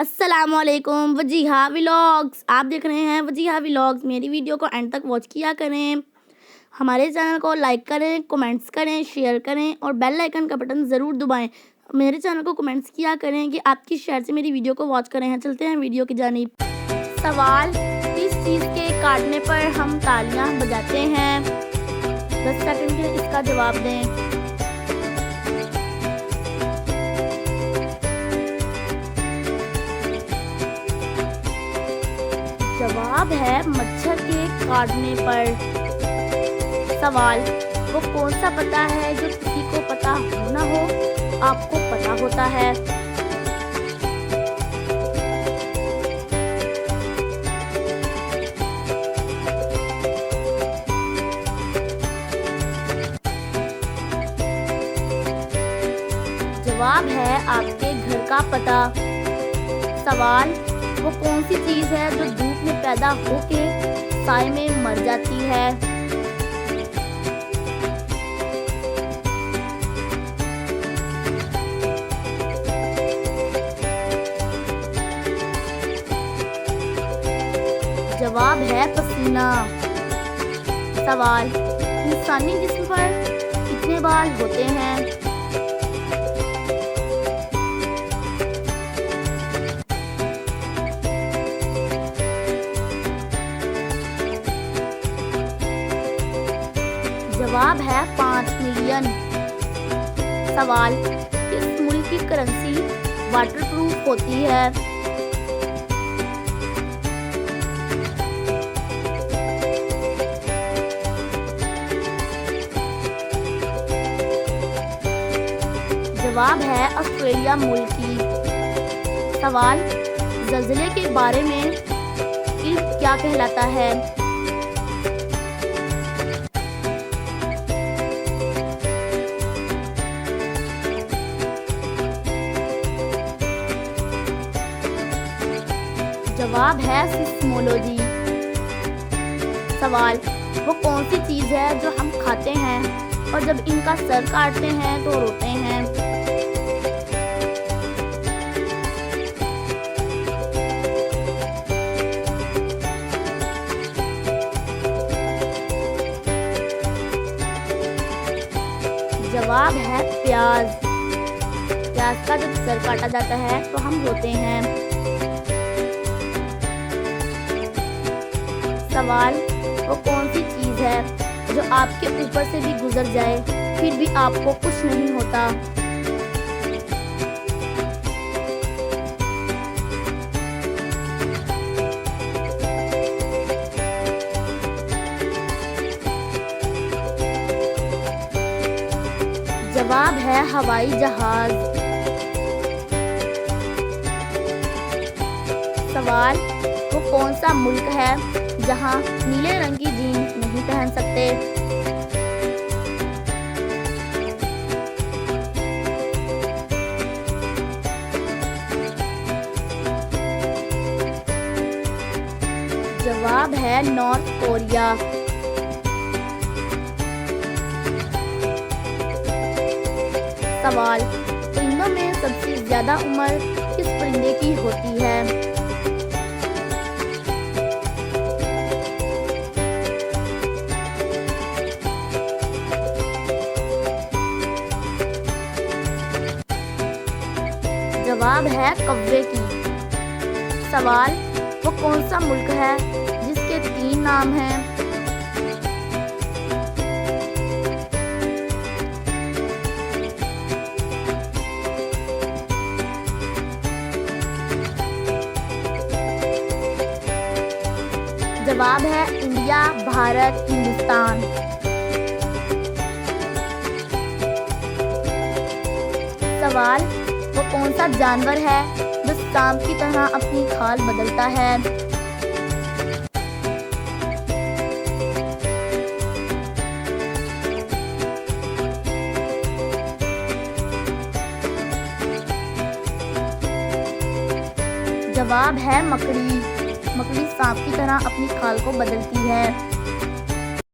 अस्सलामुअलैकुम वजीहा व्लॉग्स। आप देख रहे हैं वजीहा व्लॉग्स। मेरी वीडियो को एंड तक वॉच किया करें। हमारे चैनल को लाइक करें, कमेंट्स करें, शेयर करें और बेल आइकन का बटन ज़रूर दबाएं। मेरे चैनल को कमेंट्स किया करें कि आपकी शेयर से मेरी वीडियो को वॉच करें हैं। चलते हैं वीडियो की जानिब। सवाल, किस चीज़ के काटने पर हम तालियां बजाते हैं? 10 सेकंड के इसका जवाब दें। जवाब है मच्छर के काटने पर। सवाल, वो कौन सा पता है जो किसी को पता हो ना हो आपको पता होता है? जवाब है आपके घर का पता। सवाल, वो कौन सी चीज़ है जो धूप में पैदा होके साए में मर जाती है? जवाब है पसीना। सवाल, इंसानी जिस्म पर कितने बाल होते हैं? जवाब है 5 मिलियन। सवाल, किस मुल्क की करेंसी वाटरप्रूफ होती है? जवाब है ऑस्ट्रेलिया मुल्क की। सवाल, ज़लज़ले के बारे में इल्म क्या कहलाता है? जवाब है सिस्मोलॉजी। सवाल, वो कौन सी चीज़ है जो हम खाते हैं और जब इनका सर काटते हैं तो रोते हैं? जवाब है प्याज। प्याज का जब सर काटा जाता है तो हम रोते हैं। सवाल, वो कौन सी चीज़ है जो आपके ऊपर से भी गुजर जाए फिर भी आपको कुछ नहीं होता? जवाब है हवाई जहाज। सवाल, वो कौन सा मुल्क है जहां नीले रंग की जीन्स नहीं पहन सकते? जवाब है नॉर्थ कोरिया। सवाल, परिंदों में सबसे ज्यादा उम्र किस परिंदे की होती है? जवाब है कौवे की। सवाल, वो कौन सा मुल्क है जिसके 3 नाम हैं? जवाब है इंडिया, भारत, हिंदुस्तान। सवाल, वो कौन सा जानवर है जो सांप की तरह अपनी खाल बदलता है? जवाब है मकड़ी। मकड़ी सांप की तरह अपनी खाल को बदलती है।